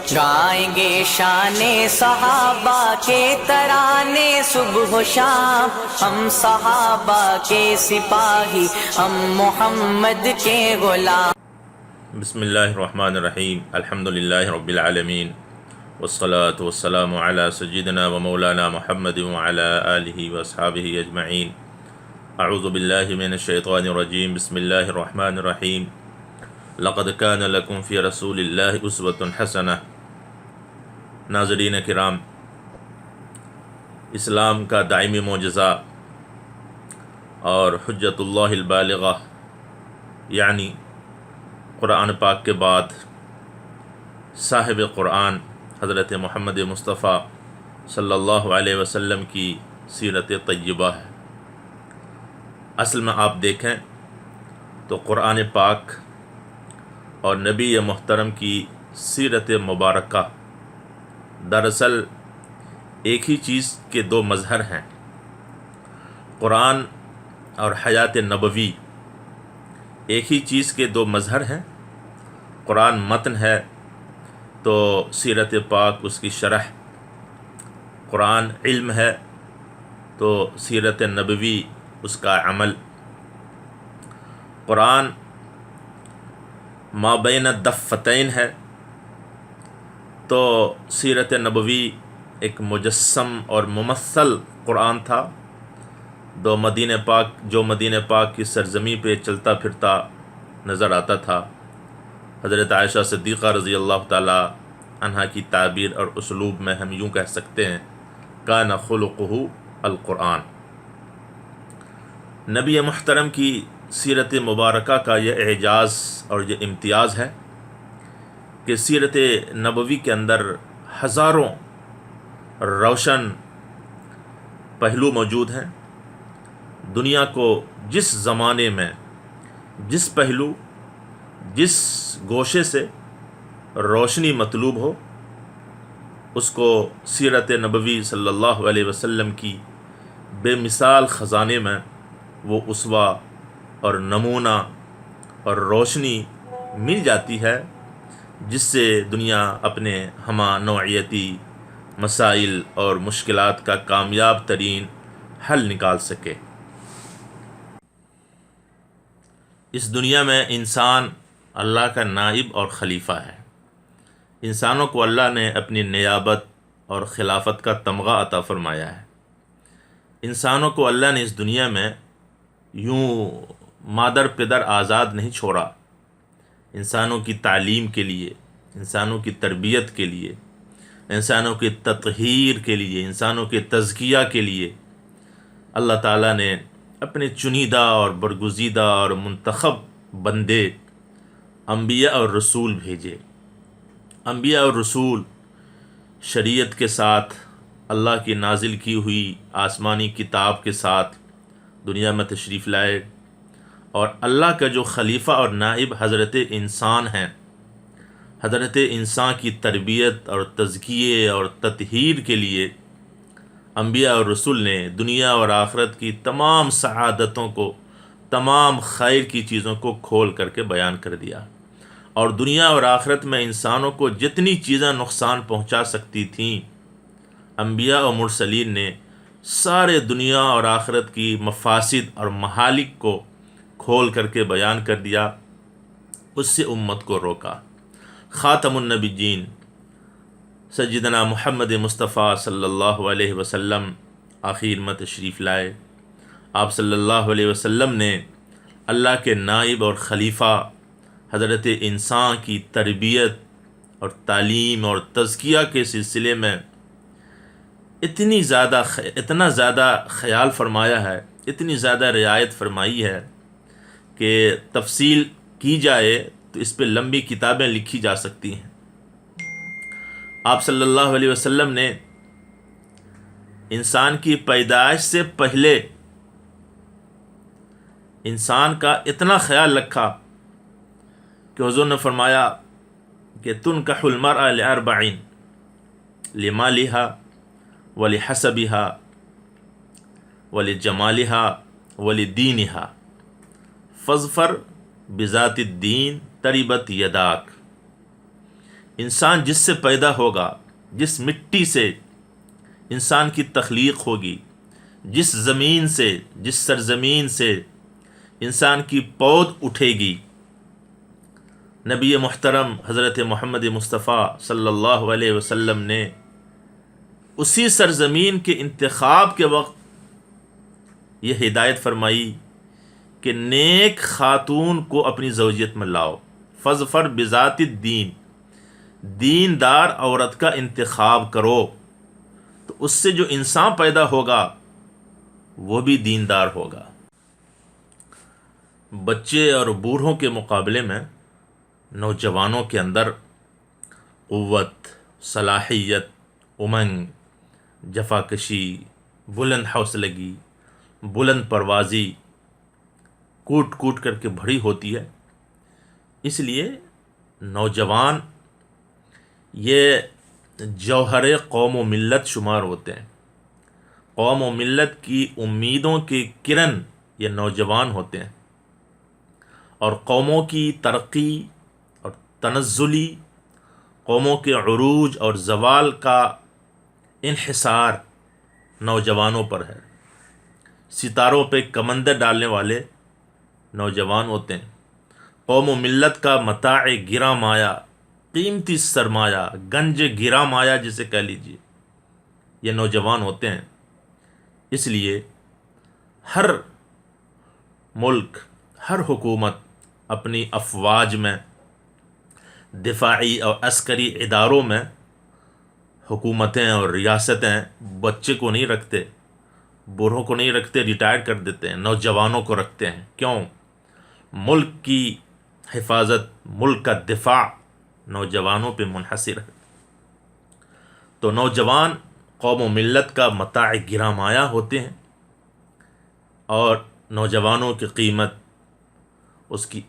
گائیں گے شان صحابہ کے ترانے صبح و شام، ہم صحابہ کے سپاہی، ہم محمد کے غلام۔ بسم اللہ الرحمن الرحیم، الحمدللہ رب العالمین، والصلاة والسلام علی سیدنا و مولانا محمد وعلی آلہ واصحابہ اجمعین۔ اعوذ باللہ من الشیطان الرجیم، بسم اللہ الرحمن الرحیم۔ لقد کان لکم فی رسول اللہ اسوۃ حسنہ۔ ناظرین کرام، اسلام کا دائمی معجزہ اور حجت اللہ البالغہ یعنی قرآن پاک کے بعد صاحب قرآن حضرت محمد مصطفیٰ صلی اللہ علیہ وسلم کی سیرت طیبہ ہے۔ اصل میں آپ دیکھیں تو قرآن پاک اور نبی محترم کی سیرت مبارکہ دراصل ایک ہی چیز کے دو مظہر ہیں۔ قرآن اور حیات نبوی ایک ہی چیز کے دو مظہر ہیں۔ قرآن متن ہے تو سیرت پاک اس کی شرح، قرآن علم ہے تو سیرت نبوی اس کا عمل، قرآن ما بین الدفتین ہے تو سیرت نبوی ایک مجسم اور ممثل قرآن تھا جو مدینہ پاک کی سرزمین پہ چلتا پھرتا نظر آتا تھا۔ حضرت عائشہ صدیقہ رضی اللہ تعالی عنہا کی تعبیر اور اسلوب میں ہم یوں کہہ سکتے ہیں کان خلقہ القرآن۔ نبی محترم کی سیرت مبارکہ کا یہ اعجاز اور یہ امتیاز ہے کہ سیرت نبوی کے اندر ہزاروں روشن پہلو موجود ہیں۔ دنیا کو جس زمانے میں جس پہلو، جس گوشے سے روشنی مطلوب ہو، اس کو سیرت نبوی صلی اللہ علیہ وسلم کی بے مثال خزانے میں وہ اسوہ اور نمونہ اور روشنی مل جاتی ہے، جس سے دنیا اپنے ہمہ نوعیتی مسائل اور مشکلات کا کامیاب ترین حل نکال سکے۔ اس دنیا میں انسان اللہ کا نائب اور خلیفہ ہے۔ انسانوں کو اللہ نے اپنی نیابت اور خلافت کا تمغہ عطا فرمایا ہے۔ انسانوں کو اللہ نے اس دنیا میں یوں مادر پدر آزاد نہیں چھوڑا۔ انسانوں کی تعلیم کے لیے، انسانوں کی تربیت کے لیے، انسانوں کی تطہیر کے لیے، انسانوں کے تزکیہ کے لیے اللہ تعالیٰ نے اپنے چنیدہ اور برگزیدہ اور منتخب بندے انبیاء اور رسول بھیجے۔ انبیاء اور رسول شریعت کے ساتھ، اللہ کی نازل کی ہوئی آسمانی کتاب کے ساتھ دنیا میں تشریف لائے، اور اللہ کا جو خلیفہ اور نائب حضرت انسان ہیں، حضرت انسان کی تربیت اور تزکیے اور تطہیر کے لیے انبیاء اور رسول نے دنیا اور آخرت کی تمام سعادتوں کو، تمام خیر کی چیزوں کو کھول کر کے بیان کر دیا۔ اور دنیا اور آخرت میں انسانوں کو جتنی چیزیں نقصان پہنچا سکتی تھیں، انبیاء اور مرسلین نے سارے دنیا اور آخرت کی مفاسد اور مہالک کو کھول کر کے بیان کر دیا، اس سے امت کو روکا۔ خاتم النبیین سیدنا محمد مصطفیٰ صلی اللہ علیہ وسلم آخر میں تشریف لائے۔ آپ صلی اللہ علیہ وسلم نے اللہ کے نائب اور خلیفہ حضرت انسان کی تربیت اور تعلیم اور تزکیہ کے سلسلے میں اتنا زیادہ خیال فرمایا ہے، اتنی زیادہ رعایت فرمائی ہے کہ تفصیل کی جائے تو اس پہ لمبی کتابیں لکھی جا سکتی ہیں۔ آپ صلی اللہ علیہ وسلم نے انسان کی پیدائش سے پہلے انسان کا اتنا خیال رکھا کہ حضور نے فرمایا کہ تنکح المرأة لأربعین، لمالها ولحسبها ولجمالها ولدینها فاظفر بذات الدین تربت یداک۔ انسان جس سے پیدا ہوگا، جس مٹی سے انسان کی تخلیق ہوگی، جس زمین سے، جس سرزمین سے انسان کی پود اٹھے گی، نبی محترم حضرت محمد مصطفیٰ صلی اللہ علیہ وسلم نے اسی سرزمین کے انتخاب کے وقت یہ ہدایت فرمائی کہ نیک خاتون کو اپنی زوجیت میں لاؤ، فظفر بذات الدین، دیندار عورت کا انتخاب کرو، تو اس سے جو انسان پیدا ہوگا وہ بھی دیندار ہوگا۔ بچے اور بوڑھوں کے مقابلے میں نوجوانوں کے اندر قوت، صلاحیت، امنگ، جفاکشی، بلند حوصلگی، بلند پروازی کوٹ کوٹ کر کے بھری ہوتی ہے۔ اس لیے نوجوان یہ جوہر قوم و ملت شمار ہوتے ہیں۔ قوم و ملت کی امیدوں کی کرن یہ نوجوان ہوتے ہیں، اور قوموں کی ترقی اور تنزلی، قوموں کے عروج اور زوال کا انحصار نوجوانوں پر ہے۔ ستاروں پہ کمندر ڈالنے والے نوجوان ہوتے ہیں۔ قوم و ملت کا متاع گراں مایہ، قیمتی سرمایہ، گنج گراں مایہ جسے کہہ لیجیے، یہ نوجوان ہوتے ہیں۔ اس لیے ہر ملک، ہر حکومت اپنی افواج میں، دفاعی اور عسکری اداروں میں، حکومتیں اور ریاستیں بچے کو نہیں رکھتے، بوڑھوں کو نہیں رکھتے، ریٹائر کر دیتے ہیں، نوجوانوں کو رکھتے ہیں۔ کیوں؟ ملک کی حفاظت، ملک کا دفاع نوجوانوں پہ منحصر ہے۔ تو نوجوان قوم و ملت کا متاع گراں مایہ ہوتے ہیں، اور نوجوانوں کی قیمت،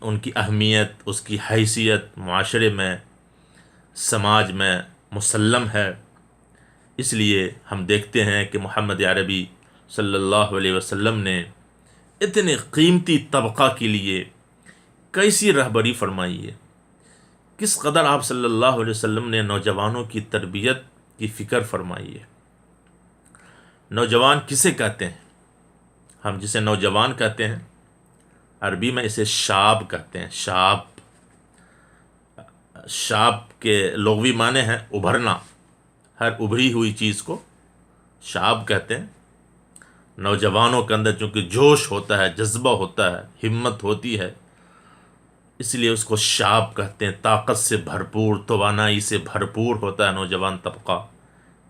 ان کی اہمیت، اس کی حیثیت معاشرے میں، سماج میں مسلم ہے۔ اس لیے ہم دیکھتے ہیں کہ محمد عربی صلی اللہ علیہ وسلم نے اتنے قیمتی طبقہ کے لیے کیسی رہبری فرمائی ہے، کس قدر آپ صلی اللہ علیہ وسلم نے نوجوانوں کی تربیت کی فکر فرمائی ہے۔ نوجوان کسے کہتے ہیں؟ ہم جسے نوجوان کہتے ہیں، عربی میں اسے شاب کہتے ہیں۔ شاب کے لغوی معنی ہے ابھرنا، ہر ابھری ہوئی چیز کو شاب کہتے ہیں۔ نوجوانوں کے اندر چونکہ جوش ہوتا ہے، جذبہ ہوتا ہے، ہمت ہوتی ہے، اس لیے اس کو شاب کہتے ہیں۔ طاقت سے بھرپور، توانائی سے بھرپور ہوتا ہے نوجوان طبقہ،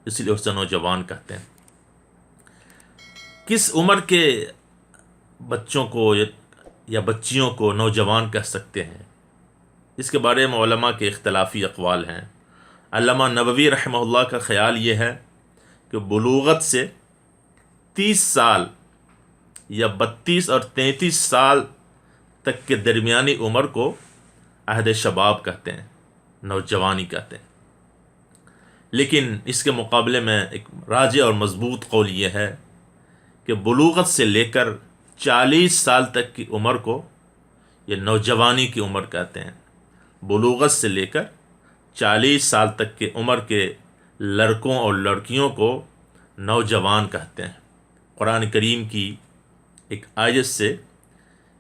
اس لیے اسے نوجوان کہتے ہیں۔ کس عمر کے بچوں کو یا بچیوں کو نوجوان کہہ سکتے ہیں؟ اس کے بارے میں علماء کے اختلافی اقوال ہیں۔ علامہ نووی رحمہ اللہ کا خیال یہ ہے کہ بلوغت سے 30 سال یا 32 اور 33 سال تک کے درمیانی عمر کو عہد شباب کہتے ہیں، نوجوانی کہتے ہیں۔ لیکن اس کے مقابلے میں ایک راجح اور مضبوط قول یہ ہے کہ بلوغت سے لے کر 40 سال تک کی عمر کو یہ نوجوانی کی عمر کہتے ہیں۔ بلوغت سے لے کر 40 سال تک کی عمر کے لڑکوں اور لڑکیوں کو نوجوان کہتے ہیں۔ قرآن کریم کی ایک آیت سے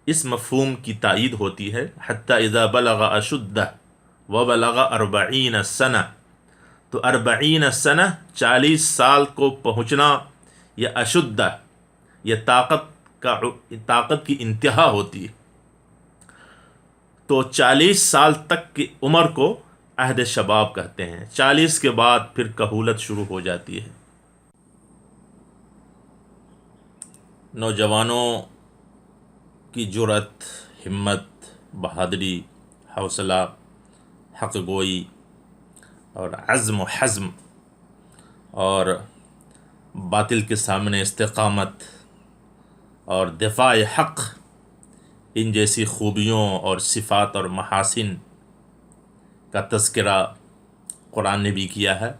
اس مفہوم کی تائید ہوتی ہے، حتی اذا بلغ اشدہ وبلغ 40 سنہ، تو 40 سنہ 40 سال کو پہنچنا، یہ اشدہ، یہ طاقت کی انتہا ہوتی ہے۔ تو 40 سال تک کی عمر کو عہد شباب کہتے ہیں۔ 40 کے بعد پھر کہولت شروع ہو جاتی ہے۔ نوجوانوں کی جرأت، ہمت، بہادری، حوصلہ، حق گوئی اور عزم و حزم اور باطل کے سامنے استقامت اور دفاع حق، ان جیسی خوبیوں اور صفات اور محاسن کا تذکرہ قرآن نے بھی کیا ہے۔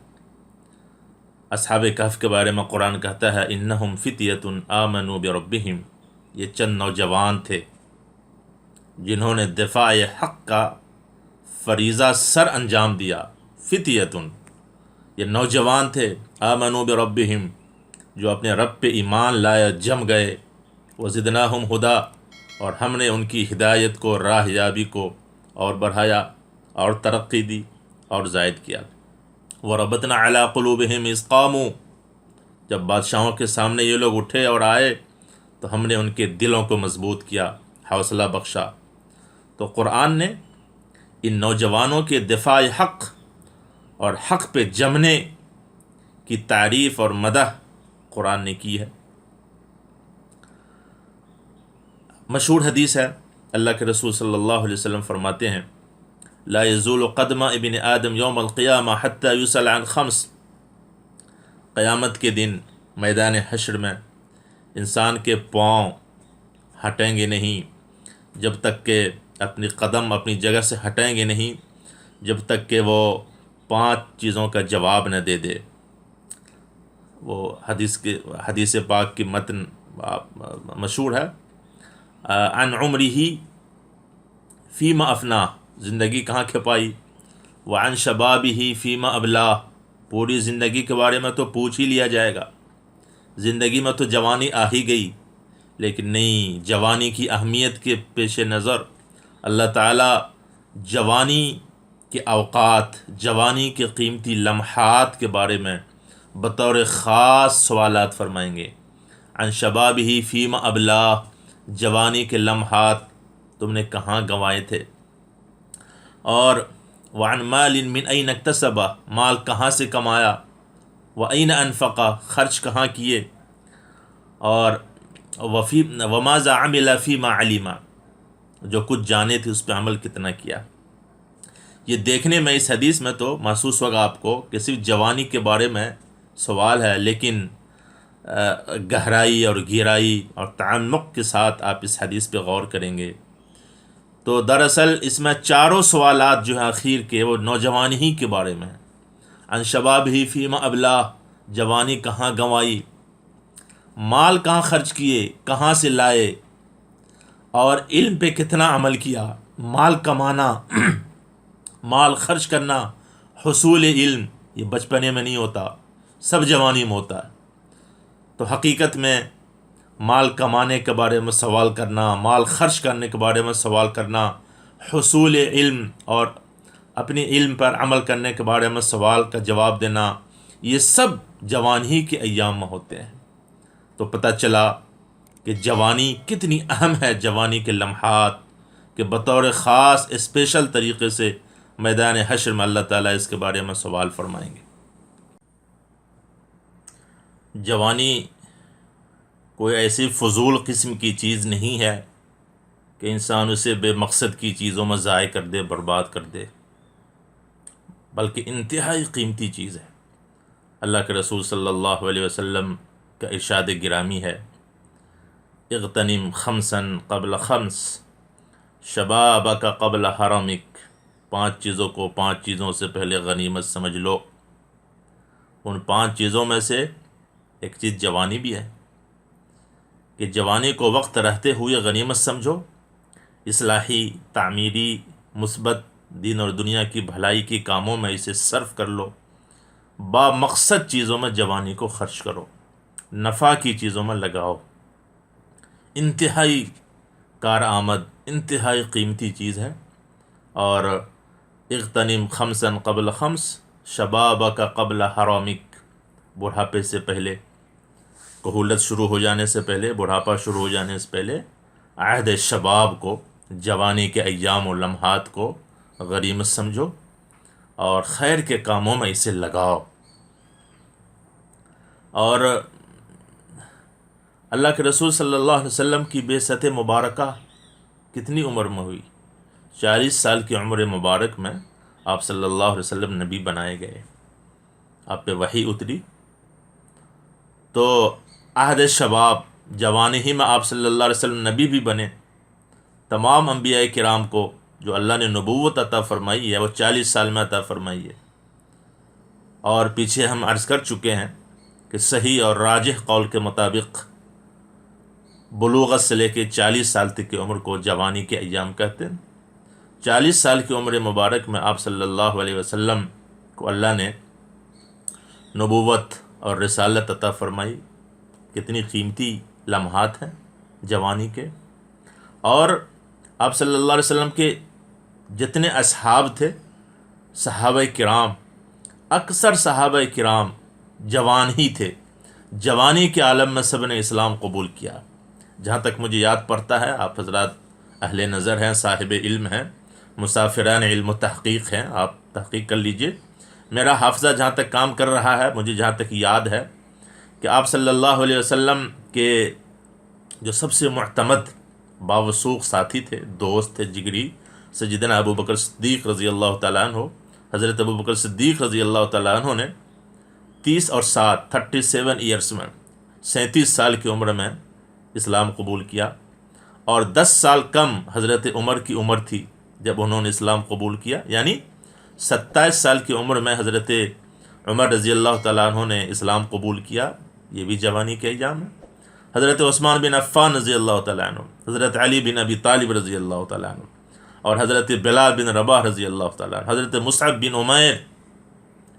اصحاب کہف کے بارے میں قرآن کہتا ہے انہم فتیۃ آمنوا بربہم، یہ چند نوجوان تھے جنہوں نے دفاع حق کا فریضہ سر انجام دیا، فتیتن، یہ نوجوان تھے، آمنوا بربہم، جو اپنے رب پہ ایمان لائے، جم گئے، وزدناہم ہدا، اور ہم نے ان کی ہدایت کو، راہ یابی کو اور بڑھایا اور ترقی دی اور زائد کیا۔ وربطنا علی قلوبہم اذ قاموا، جب بادشاہوں کے سامنے یہ لوگ اٹھے اور آئے تو ہم نے ان کے دلوں کو مضبوط کیا، حوصلہ بخشا۔ تو قرآن نے ان نوجوانوں کے دفاع حق اور حق پہ جمنے کی تعریف اور مدح قرآن نے کی ہے۔ مشہور حدیث ہے، اللہ کے رسول صلی اللہ علیہ وسلم فرماتے ہیں، لا یزول قدم ابن آدم یوم القیامہ حتی یسأل عن خمس، قیامت کے دن میدان حشر میں انسان کے پاؤں ہٹیں گے نہیں جب تک کہ اپنی قدم اپنی جگہ سے ہٹیں گے نہیں جب تک کہ وہ 5 چیزوں کا جواب نہ دے دے۔ وہ حدیث پاک کی متن مشہور ہے، عن عمرہ فیما افنا، زندگی کہاں کھپائی، وعن شبابہ فیما ابلاہ، پوری زندگی کے بارے میں تو پوچھ ہی لیا جائے گا، زندگی میں تو جوانی آ ہی گئی، لیکن نہیں، جوانی کی اہمیت کے پیش نظر اللہ تعالیٰ جوانی کے اوقات، جوانی کے قیمتی لمحات کے بارے میں بطور خاص سوالات فرمائیں گے۔ عن شبابہ فیما ابلاہ، جوانی کے لمحات تم نے کہاں گنوائے تھے، اور وعن مال من این اکتسب، مال کہاں سے کمایا، وَأَيْنَ أَنفَقَ، خرچ کہاں کیے، اور وَمَاذَا عَمِلَ فِيمَا عَلِمَ، جو کچھ جانے تھے اس پہ عمل کتنا کیا۔ یہ دیکھنے میں اس حدیث میں تو محسوس ہوگا آپ کو کہ صرف جوانی کے بارے میں سوال ہے، لیکن گہرائی اور گہرائی اور تعمق کے ساتھ آپ اس حدیث پہ غور کریں گے تو دراصل اس میں چاروں سوالات جو ہیں اخیر کے وہ نوجوانی ہی کے بارے میں ہیں۔ عن شبابہ فیما ابلاہ، جوانی کہاں گنوائی، مال کہاں خرچ کیے، کہاں سے لائے، اور علم پہ کتنا عمل کیا۔ مال کمانا، مال خرچ کرنا، حصول علم، یہ بچپنے میں نہیں ہوتا، سب جوانی میں ہوتا ہے۔ تو حقیقت میں مال کمانے کے بارے میں سوال کرنا، مال خرچ کرنے کے بارے میں سوال کرنا، حصول علم اور اپنی علم پر عمل کرنے کے بارے میں سوال کا جواب دینا، یہ سب جوانی کے ایام میں ہوتے ہیں۔ تو پتہ چلا کہ جوانی کتنی اہم ہے، جوانی کے لمحات کہ بطور خاص اسپیشل طریقے سے میدان حشر میں اللہ تعالیٰ اس کے بارے میں سوال فرمائیں گے۔ جوانی کوئی ایسی فضول قسم کی چیز نہیں ہے کہ انسان اسے بے مقصد کی چیزوں میں ضائع کر دے، برباد کر دے، بلکہ انتہائی قیمتی چیز ہے۔ اللہ کے رسول صلی اللہ علیہ وسلم کا ارشاد گرامی ہے، اغتنم خمسا قبل خمس شبابک قبل حرمک، 5 چیزوں کو 5 چیزوں سے پہلے غنیمت سمجھ لو۔ ان 5 چیزوں میں سے ایک چیز جوانی بھی ہے کہ جوانی کو وقت رہتے ہوئے غنیمت سمجھو، اصلاحی، تعمیری، مثبت دین اور دنیا کی بھلائی کی کاموں میں اسے صرف کر لو، با مقصد چیزوں میں جوانی کو خرچ کرو، نفع کی چیزوں میں لگاؤ۔ انتہائی کارآمد، انتہائی قیمتی چیز ہے۔ اور اغتنم خمسا قبل خمس شبابک قبل حرامک، بڑھاپے سے پہلے، کہولت شروع ہو جانے سے پہلے، بڑھاپا شروع ہو جانے سے پہلے عہد شباب کو، جوانی کے ایام و لمحات کو غنیمت سمجھو اور خیر کے کاموں میں اسے لگاؤ۔ اور اللہ کے رسول صلی اللہ علیہ وسلم کی بعثت مبارکہ کتنی عمر میں ہوئی؟ 40 سال کی عمر مبارک میں آپ صلی اللہ علیہ وسلم نبی بنائے گئے، آپ پہ وحی اتری۔ تو عہد شباب، جوانی ہی میں آپ صلی اللہ علیہ وسلم نبی بھی بنے۔ تمام انبیاء کرام کو جو اللہ نے نبوت عطا فرمائی ہے وہ 40 سال میں عطا فرمائی ہے۔ اور پیچھے ہم عرض کر چکے ہیں کہ صحیح اور راجح قول کے مطابق بلوغت سے لے کے 40 سال تک کی عمر کو جوانی کے ایام کہتے ہیں۔ 40 سال کی عمر مبارک میں آپ صلی اللہ علیہ وسلم کو اللہ نے نبوت اور رسالت عطا فرمائی، کتنی قیمتی لمحات ہیں جوانی کے۔ اور آپ صلی اللہ علیہ وسلم کے جتنے اصحاب تھے، صحابہ کرام، اکثر صحابہ کرام جوان ہی تھے، جوانی کے عالم میں سب نے اسلام قبول کیا۔ جہاں تک مجھے یاد پڑتا ہے، آپ حضرات اہل نظر ہیں، صاحب علم ہیں، مسافران علم و تحقیق ہیں، آپ تحقیق کر لیجئے۔ میرا حافظہ جہاں تک کام کر رہا ہے، مجھے جہاں تک یاد ہے کہ آپ صلی اللہ علیہ وسلم کے جو سب سے معتمد باوثوق ساتھی تھے، دوست تھے، جگری، سیدنا ابو بکر صدیق رضی اللہ تعالیٰ عنہ، حضرت ابو بکر صدیق رضی اللہ تعالیٰ عنہ نے 30 اور 37 ایئرس میں 37 سال کی عمر میں اسلام قبول کیا، اور 10 سال کم حضرت عمر کی عمر تھی جب انہوں نے اسلام قبول کیا، یعنی 27 سال کی عمر میں حضرت عمر رضی اللہ تعالیٰ عنہ نے اسلام قبول کیا۔ یہ بھی جوانی کے ایام ہے۔ حضرت عثمان بن عفان رضی اللہ تعالیٰ عنہ، حضرت علی بن ابی طالب رضی اللہ تعالیٰ عنہ، اور حضرت بلال بن رباح رضی اللہ تعالیٰ عنہ، حضرت مصعب بن عمیر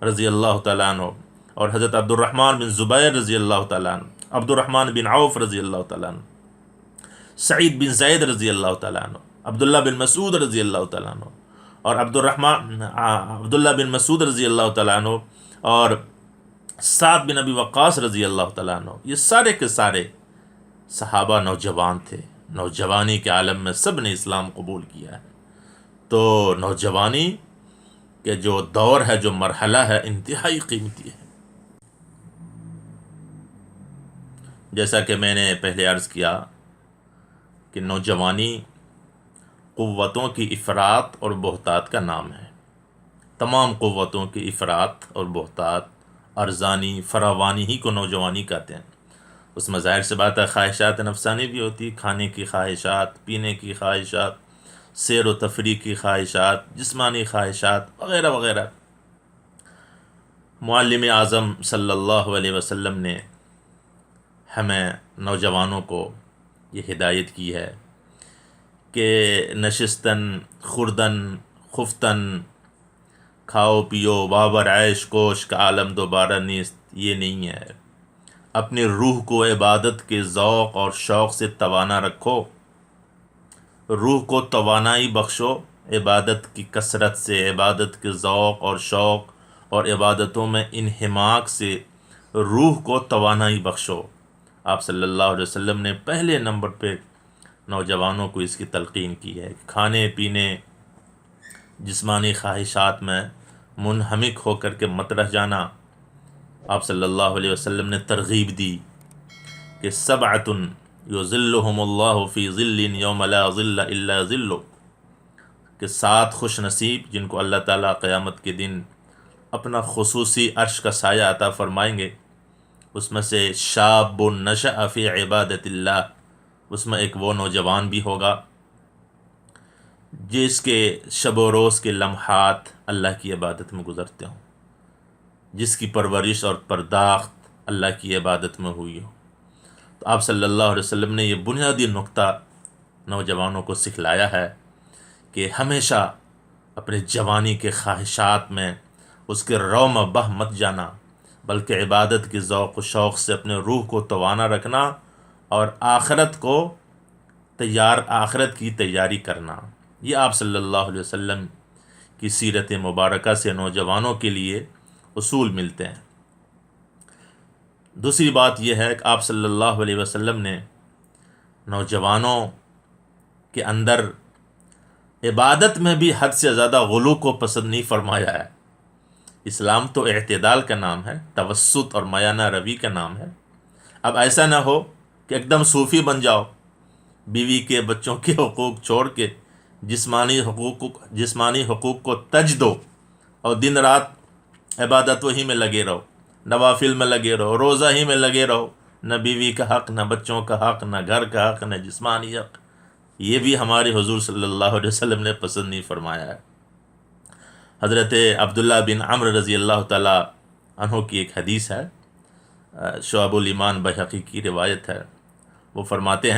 رضی اللہ تعالیٰ عنہ، اور حضرت عبد الرحمن بن زبیر رضی اللہ تعالیٰ عنہ، عبد الرحمن بن عوف رضی اللہ تعالیٰ عنہ، سعید بن زید رضی اللہ تعالیٰ عنہ، عبداللہ بن مسعود رضی اللہ تعالیٰ عنہ، اور عبداللہ بن مسعود رضی اللہ تعالیٰ عنہ، اور سعد بن ابی وقاص رضی اللہ تعالیٰ عنہ، یہ سارے کے سارے صحابہ نوجوان تھے۔ نوجوانی کے عالم میں سب نے اسلام قبول کیا ہے۔ تو نوجوانی کے جو دور ہے، جو مرحلہ ہے، انتہائی قیمتی ہے۔ جیسا کہ میں نے پہلے عرض کیا کہ نوجوانی قوتوں کی افراط اور بہتات کا نام ہے۔ تمام قوتوں کی افراط اور بہتات، ارزانی، فراوانی ہی کو نوجوانی کہتے ہیں۔ اس میں ظاہر سے بات ہے خواہشات نفسانی بھی ہوتی، کھانے کی خواہشات، پینے کی خواہشات، سیر و تفریح کی خواہشات، جسمانی خواہشات وغیرہ وغیرہ۔ معلم اعظم صلی اللہ علیہ وسلم نے ہمیں نوجوانوں کو یہ ہدایت کی ہے کہ نشستن خوردن خفتن، کھاؤ پیو بابر عیش کوش کا عالم دوبارہ نیست، یہ نہیں ہے۔ اپنی روح کو عبادت کے ذوق اور شوق سے توانا رکھو، روح کو توانائی بخشو عبادت کی کثرت سے، عبادت کے ذوق اور شوق اور عبادتوں میں انہماک سے روح کو توانائی بخشو۔ آپ صلی اللہ علیہ وسلم نے پہلے نمبر پہ نوجوانوں کو اس کی تلقین کی ہے۔ کھانے پینے، جسمانی خواہشات میں منہمک ہو کر کے مت رہ جانا۔ آپ صلی اللہ علیہ وسلم نے ترغیب دی کہ سبعۃ یظلھم اللہ فی ظل یوم لا ظل الا ظلہ، کہ 7 خوش نصیب جن کو اللہ تعالیٰ قیامت کے دن اپنا خصوصی عرش کا سایہ عطا فرمائیں گے، اس میں سے شاب نشأ فی عبادت اللہ، اس میں ایک وہ نوجوان بھی ہوگا جس کے شب و روز کے لمحات اللہ کی عبادت میں گزرتے ہوں، جس کی پرورش اور پرداخت اللہ کی عبادت میں ہوئی ہو۔ تو آپ صلی اللہ علیہ وسلم نے یہ بنیادی نقطہ نوجوانوں کو سکھلایا ہے کہ ہمیشہ اپنے جوانی کے خواہشات میں اس کے رو میں بہہ مت جانا، بلکہ عبادت کے ذوق و شوق سے اپنے روح کو توانا رکھنا اور آخرت کی تیاری کرنا۔ یہ آپ صلی اللہ علیہ وسلم کی سیرت مبارکہ سے نوجوانوں کے لیے اصول ملتے ہیں۔ دوسری بات یہ ہے کہ آپ صلی اللہ علیہ وسلم نے نوجوانوں کے اندر عبادت میں بھی حد سے زیادہ غلو کو پسند نہیں فرمایا ہے۔ اسلام تو اعتدال کا نام ہے، توسط اور میانہ روی کا نام ہے۔ اب ایسا نہ ہو کہ ایک دم صوفی بن جاؤ، بیوی کے بچوں کے حقوق چھوڑ کے جسمانی حقوق کو تج دو اور دن رات عبادت وہی میں لگے رہو، نوافل میں لگے رہو، روزہ ہی میں لگے رہو، نہ بیوی کا حق، نہ بچوں کا حق، نہ گھر کا حق، نہ جسمانی حق۔ یہ بھی ہمارے حضور صلی اللہ علیہ وسلم نے پسند نہیں فرمایا ہے۔ حضرت عبداللہ بن عمرو رضی اللہ تعالیٰ عنہ کی ایک حدیث ہے، شعب الایمان بحقی کی روایت ہے۔ وہ فرماتے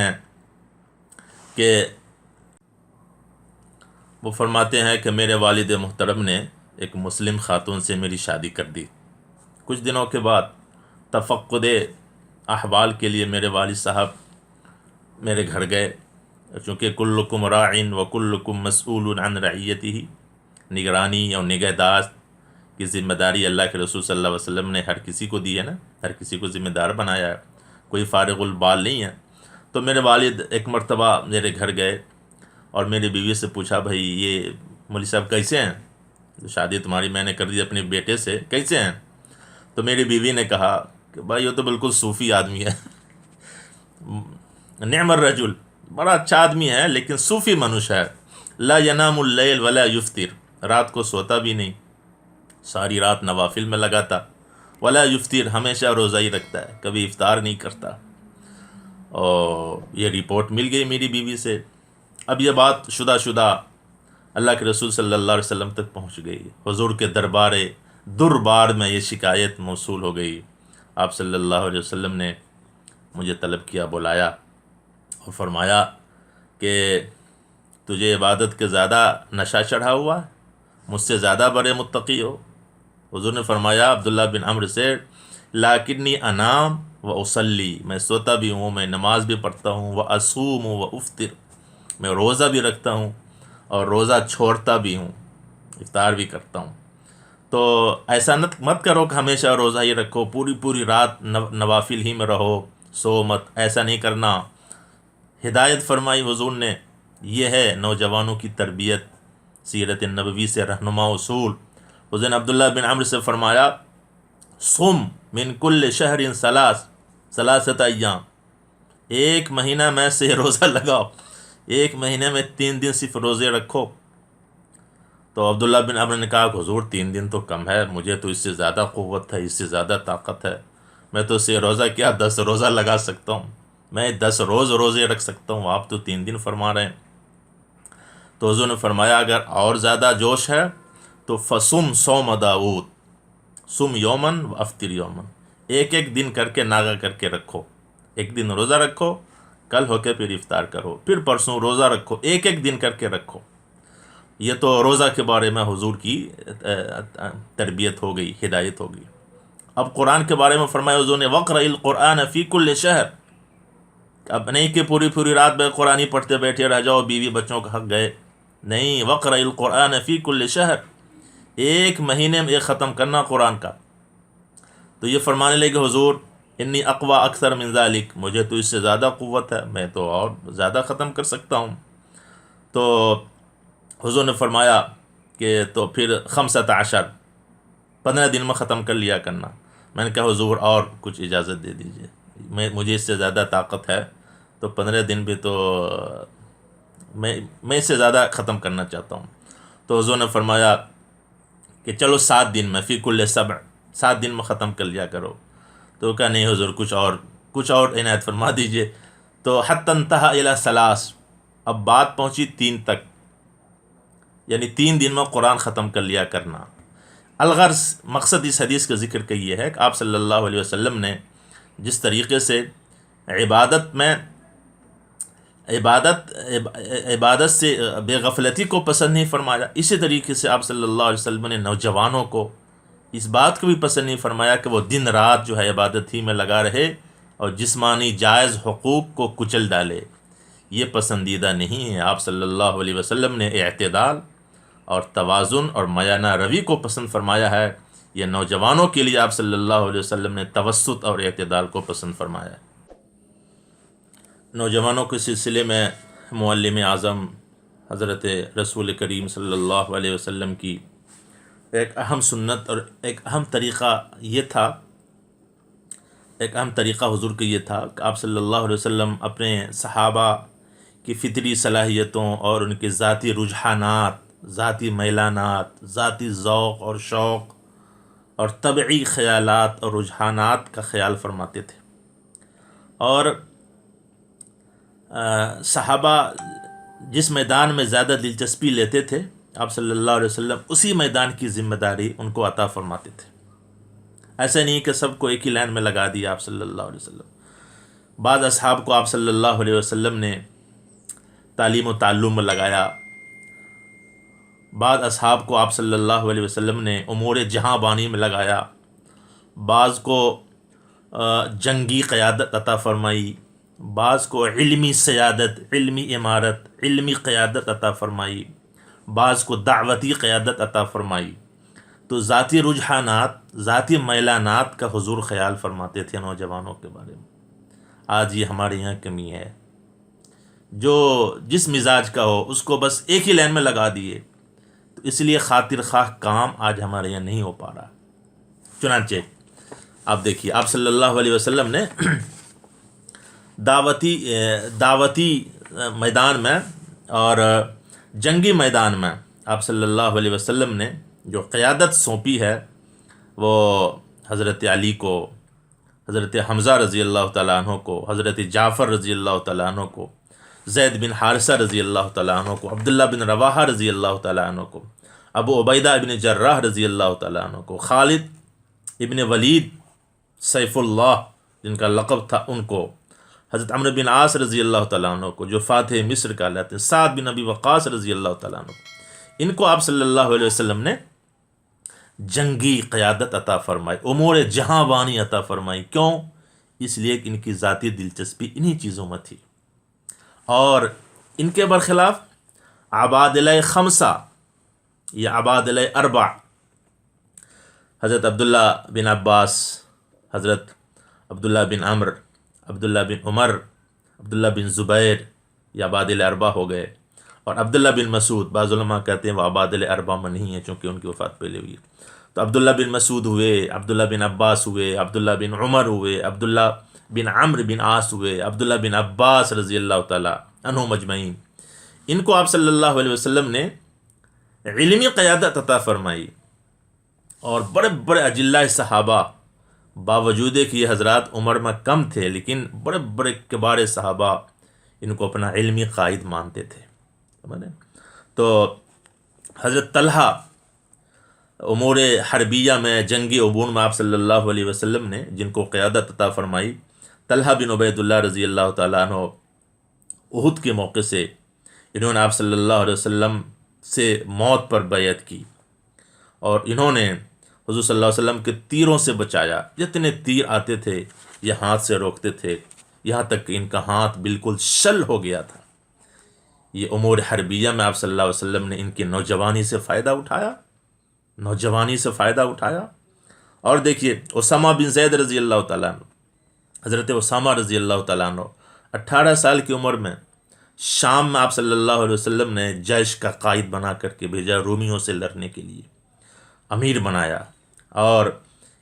ہیں کہ میرے والد محترم نے ایک مسلم خاتون سے میری شادی کر دی۔ کچھ دنوں کے بعد تفقد احوال کے لیے میرے والد صاحب میرے گھر گئے، چونکہ کلکم راعٍ وکلکم مسئول عن رعیتہ، نگرانی اور نگہداشت کی ذمہ داری اللہ کے رسول صلی اللہ علیہ وسلم نے ہر کسی کو دی ہے نا، ہر کسی کو ذمہ دار بنایا ہے، کوئی فارغ البال نہیں ہے۔ تو میرے والد ایک مرتبہ میرے گھر گئے اور میری بیوی سے پوچھا، بھائی یہ مولوی صاحب کیسے ہیں؟ شادی تمہاری میں نے کر دی اپنے بیٹے سے، کیسے ہیں؟ تو میری بیوی نے کہا کہ بھائی یہ تو بالکل صوفی آدمی ہے، نعم الرجل، بڑا اچھا آدمی ہے لیکن صوفی منوش ہے، لا ینام اللیل ولا یفطر، رات کو سوتا بھی نہیں، ساری رات نوافل میں لگاتا، ولا یفطر، ہمیشہ روزہ ہی رکھتا ہے، کبھی افطار نہیں کرتا۔ اور یہ رپورٹ مل گئی میری بیوی سے۔ اب یہ بات شدہ اللہ کے رسول صلی اللہ علیہ وسلم تک پہنچ گئی، حضور کے دربار میں یہ شکایت موصول ہو گئی۔ آپ صلی اللہ علیہ وسلم نے مجھے طلب کیا، بلایا اور فرمایا کہ تجھے عبادت کے زیادہ نشہ چڑھا ہوا ہے، مجھ سے زیادہ بڑے متقی ہو۔ حضور نے فرمایا عبداللہ بن عمرو سے، لیکنی انام و اصلی، میں سوتا بھی ہوں، میں نماز بھی پڑھتا ہوں، و اصوم و افطر، میں روزہ بھی رکھتا ہوں اور روزہ چھوڑتا بھی ہوں، افطار بھی کرتا ہوں۔ تو ایسا مت کرو کہ ہمیشہ روزہ ہی رکھو، پوری رات نوافل ہی میں رہو، سو مت، ایسا نہیں کرنا۔ ہدایت فرمائی حضور نے، یہ ہے نوجوانوں کی تربیت، سیرت نبوی سے رہنما اصول۔ حضور نے عبداللہ بن عمرو سے فرمایا، صم من کل شہر ثلاثۃ ایام، ایک مہینہ میں سے روزہ لگاؤ، ایک مہینے میں 3 دن صرف روزے رکھو۔ تو عبداللہ بن عمرو نے کہا کہ حضور 3 دن تو کم ہے، مجھے تو اس سے زیادہ قوت ہے، اس سے زیادہ طاقت ہے، میں تو اسے روزہ کیا 10 روزہ لگا سکتا ہوں، میں 10 روزے رکھ سکتا ہوں، آپ تو 3 دن فرما رہے ہیں۔ تو حضور نے فرمایا اگر اور زیادہ جوش ہے تو فصم صوم داؤد، صم یومن و افطر یومن، ایک دن کر کے ناغہ کر کے رکھو، ایک دن روزہ رکھو، کل ہو کے پھر افطار کرو، پھر پرسوں روزہ رکھو، ایک دن کر کے رکھو۔ یہ تو روزہ کے بارے میں حضور کی تربیت ہو گئی، ہدایت ہو گئی۔ اب قرآن کے بارے میں فرمایا حضور نے، وقرأ القرآن فی کل شہر، اب نہیں کہ پوری رات میں قرآن ہی پڑھتے بیٹھے رہ جاؤ، بیوی بچوں کا حق گئے، نہیں، وقرأ القرآن فی کل شہر، ایک مہینے میں ایک ختم کرنا قرآن کا۔ تو یہ فرمانے لگے حضور، انی اقوی اکثر من ذالک، مجھے تو اس سے زیادہ قوت ہے، میں تو اور زیادہ ختم کر سکتا ہوں۔ تو حضور نے فرمایا کہ تو پھر 15 دن میں ختم کر لیا کرنا۔ میں نے کہا حضور اور کچھ اجازت دے دیجئے، مجھے اس سے زیادہ طاقت ہے، تو 15 دن بھی تو میں اس سے زیادہ ختم کرنا چاہتا ہوں۔ تو حضور نے فرمایا کہ چلو 7 دن میں، فی کل سبع، 7 دن میں ختم کر لیا کرو۔ تو کہا نہیں حضور کچھ اور عنایت فرما دیجئے۔ تو حتی انتہى الی 3، اب بات پہنچی 3 تک، یعنی 3 دن میں قرآن ختم کر لیا کرنا۔ الغرض، مقصد اس حدیث کا ذکر کا یہ ہے کہ آپ صلی اللہ علیہ وسلم نے جس طریقے سے عبادت سے بے غفلتی کو پسند نہیں فرمایا، اسی طریقے سے آپ صلی اللہ علیہ وسلم نے نوجوانوں کو اس بات کو بھی پسند نہیں فرمایا کہ وہ دن رات جو ہے عبادت ہی میں لگا رہے اور جسمانی جائز حقوق کو کچل ڈالے، یہ پسندیدہ نہیں ہے۔ آپ صلی اللہ علیہ وسلم نے اعتدال اور توازن اور میانہ روی کو پسند فرمایا ہے۔ یہ نوجوانوں کے لیے آپ صلی اللہ علیہ وسلم نے توسط اور اعتدال کو پسند فرمایا ہے۔ نوجوانوں کے سلسلے میں معلم اعظم حضرت رسول کریم صلی اللہ علیہ وسلم کی ایک اہم سنت اور ایک اہم طریقہ یہ تھا، ایک اہم طریقہ حضور کا یہ تھا کہ آپ صلی اللہ علیہ وسلم اپنے صحابہ کی فطری صلاحیتوں اور ان کے ذاتی رجحانات، ذاتی میلانات، ذاتی ذوق اور شوق اور طبعی خیالات اور رجحانات کا خیال فرماتے تھے، اور صحابہ جس میدان میں زیادہ دلچسپی لیتے تھے آپ صلی اللہ علیہ وسلم اسی میدان کی ذمہ داری ان کو عطا فرماتے تھے۔ ایسا نہیں کہ سب کو ایک ہی لائن میں لگا دیا آپ صلی اللہ علیہ وسلم۔ بعض اصحاب کو آپ صلی اللہ علیہ وسلم نے تعلیم و تعلم میں لگایا، بعض اصحاب کو آپ صلی اللہ علیہ وسلم نے امور جہاں بانی میں لگایا، بعض کو جنگی قیادت عطا فرمائی، بعض کو علمی سیادت، علمی امارت، علمی قیادت عطا فرمائی، بعض کو دعوتی قیادت عطا فرمائی۔ تو ذاتی رجحانات، ذاتی میلانات کا حضور خیال فرماتے تھے نوجوانوں کے بارے میں۔ آج یہ ہمارے یہاں کمی ہے، جو جس مزاج کا ہو اس کو بس ایک ہی لائن میں لگا دیے، تو اس لیے خاطر خواہ کام آج ہمارے یہاں نہیں ہو پا رہا۔ چنانچہ آپ دیکھیے، آپ صلی اللہ علیہ وسلم نے دعوتی میدان میں اور جنگی میدان میں آپ صلی اللہ علیہ وسلم نے جو قیادت سونپی ہے، وہ حضرت علی کو، حضرت حمزہ رضی اللہ تعالیٰ عنہ کو، حضرت جعفر رضی اللہ تعالیٰ عنہ کو، زید بن حارثہ رضی اللہ تعالیٰ عنہ کو، عبداللہ بن رواحہ رضی اللہ تعالیٰ عنہ کو، ابو عبیدہ ابن جراح رضی اللہ تعالیٰ عنہ کو، خالد ابن ولید سیف اللہ جن کا لقب تھا ان کو، حضرت عمرو بن عاص رضی اللہ تعالیٰ عنہ کو جو فاتح مصر کہلاتے ہیں، سعد بن ابی وقاص رضی اللہ تعالیٰ عنہ کو، ان کو آپ صلی اللہ علیہ وسلم نے جنگی قیادت عطا فرمائی، امور جہاں بانی عطا فرمائی۔ کیوں؟ اس لیے کہ ان کی ذاتی دلچسپی انہی چیزوں میں تھی۔ اور ان کے برخلاف عبادلہ خمسہ یا عبادلہ اربع، حضرت عبداللہ بن عباس، حضرت عبداللہ بن عمر، عبداللہ بن عمر، عبداللہ بن زبیر، یہ عبادلہ اربع ہو گئے۔ اور عبداللہ بن مسعود، بعض علماء کہتے ہیں وہ عبادلہ اربع میں نہیں ہے چونکہ ان کی وفات پہلے ہوئی ہے۔ تو عبداللہ بن مسعود ہوئے، عبداللہ بن عباس ہوئے، عبداللہ بن عمر ہوئے، عبداللہ بن عمرو بن عاص ہوئے، عبداللہ بن عباس رضی اللہ تعالیٰ عنہم اجمعین، ان کو آپ صلی اللہ علیہ وسلم نے علمی قیادت عطا فرمائی۔ اور بڑے بڑے اجلاء صحابہ، باوجود کہ یہ حضرات عمر میں کم تھے لیکن بڑے بڑے کبار صحابہ ان کو اپنا علمی قائد مانتے تھے۔ تو حضرت طلحہ امور حربیہ میں، جنگی امور میں آپ صلی اللہ علیہ وسلم نے جن کو قیادت عطا فرمائی، طلحہ بن عبید اللہ رضی اللہ تعالیٰ عنہ، احد کے موقع سے انہوں نے آپ صلی اللہ علیہ وسلم سے موت پر بیعت کی، اور انہوں نے حضور صلی اللہ علیہ وسلم کے تیروں سے بچایا۔ جتنے تیر آتے تھے یہ ہاتھ سے روکتے تھے، یہاں تک کہ ان کا ہاتھ بالکل شل ہو گیا تھا۔ یہ امور حربیہ میں آپ صلی اللہ علیہ وسلم نے ان کی نوجوانی سے فائدہ اٹھایا، نوجوانی سے فائدہ اٹھایا۔ اور دیکھیے اسامہ بن زید رضی اللہ تعالیٰ عنہ، حضرت اسامہ رضی اللہ تعالیٰ عنہ 18 سال کی عمر میں شام میں آپ صلی اللہ علیہ وسلم نے جیش کا قائد بنا کر کے بھیجا، رومیوں سے لڑنے کے لیے امیر بنایا۔ اور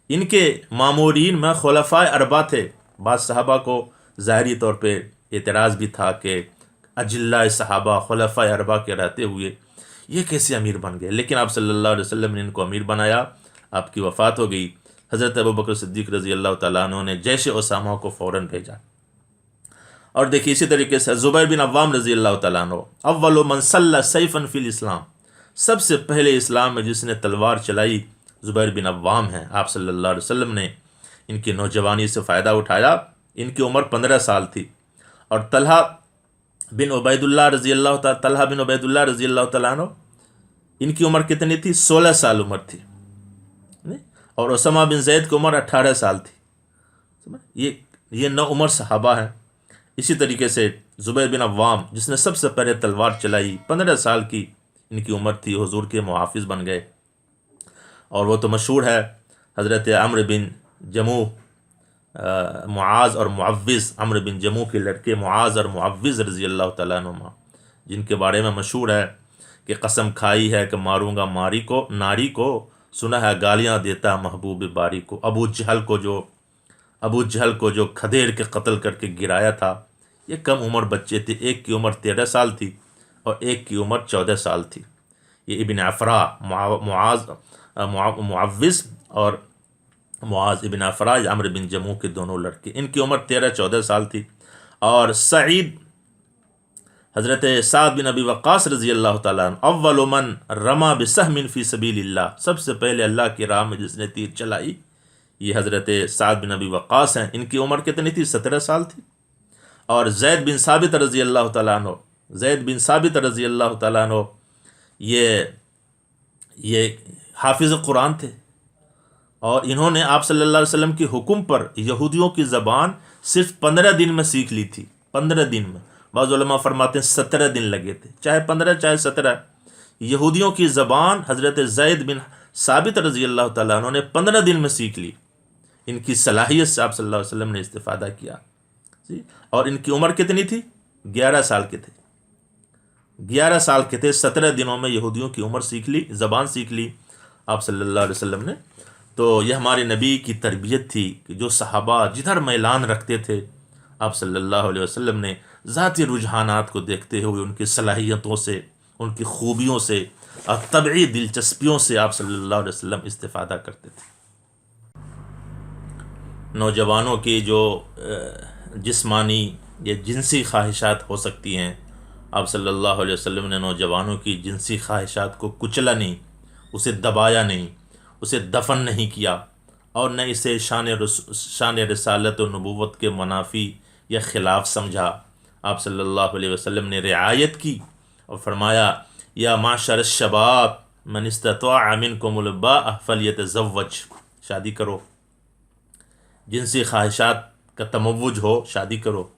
ان کے مامورین میں خلفائے اربعہ تھے۔ بعض صحابہ کو ظاہری طور پہ اعتراض بھی تھا کہ اجلاء صحابہ خلفائے اربعہ کے رہتے ہوئے یہ کیسے امیر بن گئے، لیکن آپ صلی اللہ علیہ وسلم نے ان کو امیر بنایا۔ آپ کی وفات ہو گئی، حضرت ابوبکر صدیق رضی اللہ تعالیٰ عنہ نے جیش اسامہ کو فوراً بھیجا۔ اور دیکھیے اسی طریقے سے زبیر بن عوام رضی اللہ تعالیٰ عنہ، اول من صلی سیفا فی الاسلام، سب سے پہلے اسلام میں جس نے تلوار چلائی زبیر بن عوام ہیں۔ آپ صلی اللہ علیہ وسلم نے ان کی نوجوانی سے فائدہ اٹھایا۔ ان کی عمر 15 سال تھی۔ اور طلحہ بن عبید اللہ رضی اللہ تعالیٰ عنہ، ان کی عمر کتنی تھی؟ 16 سال عمر تھی۔ اور اسامہ بن زید کی عمر 18 سال تھی۔ یہ 9 عمر صحابہ ہیں۔ اسی طریقے سے زبیر بن عوام جس نے سب سے پہلے تلوار چلائی، 15 سال کی ان کی عمر تھی، حضور کے محافظ بن گئے۔ اور وہ تو مشہور ہے حضرت عمرو بن جموح، معاذ اور معوذ، عمرو بن جموح کے لڑکے معاذ اور معوذ رضی اللہ تعالیٰ عنہما، جن کے بارے میں مشہور ہے کہ قسم کھائی ہے کہ ماروں گا ناری کو، سنا ہے گالیاں دیتا محبوب باری کو۔ ابو جہل کو جو کھدیر کے قتل کر کے گرایا تھا، یہ کم عمر بچے تھے، ایک کی عمر 13 سال تھی اور ایک کی عمر 14 سال تھی۔ یہ ابن افرا، معوذ اور معاذ ابن افرا، عمرو بن جموح کے دونوں لڑکے، ان کی عمر 13-14 سال تھی۔ اور حضرت سعد بن ابی وقاص رضی اللہ تعالیٰ عنہ، اول من رما بسہم فی سبیل اللہ، سب سے پہلے اللہ کی راہ میں جس نے تیر چلائی یہ حضرت سعد بن ابی وقاص ہیں۔ ان کی عمر کتنی تھی؟ 17 سال تھی۔ اور زید بن ثابت رضی اللہ تعالیٰ عنہ، یہ یہ حافظ قرآن تھے، اور انہوں نے آپ صلی اللہ علیہ وسلم کے حکم پر یہودیوں کی زبان صرف 15 دن میں سیکھ لی تھی، 15 دن میں۔ بعض علماء فرماتے ہیں 17 دن لگے تھے، چاہے 15 چاہے 17۔ یہودیوں کی زبان حضرت زید بن ثابت رضی اللہ تعالیٰ عنہ نے 15 دن میں سیکھ لی۔ ان کی صلاحیت سے آپ صلی اللہ علیہ وسلم نے استفادہ کیا جی۔ اور ان کی عمر کتنی تھی؟ 11 سال کے تھے، 11 سال کے تھے، 17 دنوں میں یہودیوں کی عمر سیکھ لی، زبان سیکھ لی آپ صلی اللہ علیہ وسلم نے۔ تو یہ ہمارے نبی کی تربیت تھی کہ جو صحابہ جدھر میلان رکھتے تھے، آپ صلی اللہ علیہ وسلم نے ذاتی رجحانات کو دیکھتے ہوئے ان کی صلاحیتوں سے، ان کی خوبیوں سے اور طبعی دلچسپیوں سے آپ صلی اللہ علیہ وسلم استفادہ کرتے تھے۔ نوجوانوں کی جو جسمانی یا جنسی خواہشات ہو سکتی ہیں، آپ صلی اللہ علیہ وسلم نے نوجوانوں کی جنسی خواہشات کو کچلا نہیں، اسے دبایا نہیں، اسے دفن نہیں کیا، اور نہ اسے شان رسالت و نبوت کے منافی یا خلاف سمجھا۔ آپ صلی اللہ علیہ وسلم نے رعایت کی اور فرمایا یا معشر الشباب من استطاع منکم الباء فلیتزوج، شادی کرو، جنسی خواہشات کا تموج ہو شادی کرو،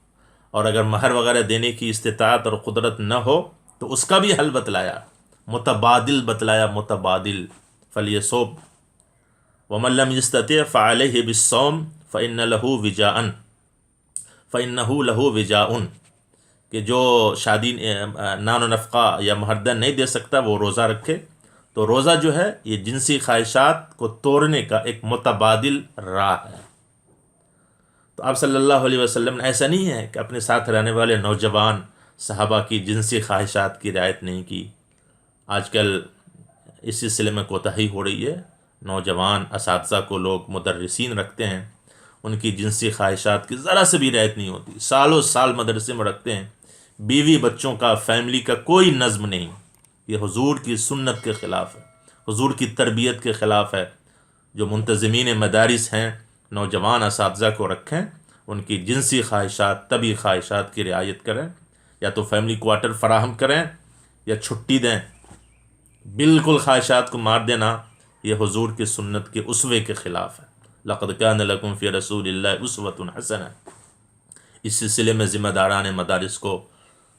اور اگر مہر وغیرہ دینے کی استطاعت اور قدرت نہ ہو تو اس کا بھی حل بتلایا، متبادل بتلایا، متبادل فلیصوم ومن لم یستطع فعلیہ بالصوم فإن له وجاء، کہ جو شادی نان و نفقہ یا مہردن نہیں دے سکتا وہ روزہ رکھے۔ تو روزہ جو ہے یہ جنسی خواہشات کو توڑنے کا ایک متبادل راہ ہے۔ تو آپ صلی اللہ علیہ وسلم نے ایسا نہیں ہے کہ اپنے ساتھ رہنے والے نوجوان صحابہ کی جنسی خواہشات کی رعایت نہیں کی۔ آج کل اس سلسلے میں کوتاہی ہو رہی ہے، نوجوان اساتذہ کو لوگ مدرسین رکھتے ہیں، ان کی جنسی خواہشات کی ذرا سے بھی رعایت نہیں ہوتی، سالوں سال مدرسے میں رکھتے ہیں، بیوی بچوں کا، فیملی کا کوئی نظم نہیں۔ یہ حضور کی سنت کے خلاف ہے، حضور کی تربیت کے خلاف ہے۔ جو منتظمین مدارس ہیں، نوجوان اساتذہ کو رکھیں، ان کی جنسی خواہشات، طبی خواہشات کی رعایت کریں، یا تو فیملی کوارٹر فراہم کریں یا چھٹی دیں۔ بالکل خواہشات کو مار دینا یہ حضور کی سنت کے اسوے کے خلاف ہے۔ لقد کان لکم فی رسول اللہ اسوۃ حسنہ۔ اس سلسلے میں ذمہ داران مدارس کو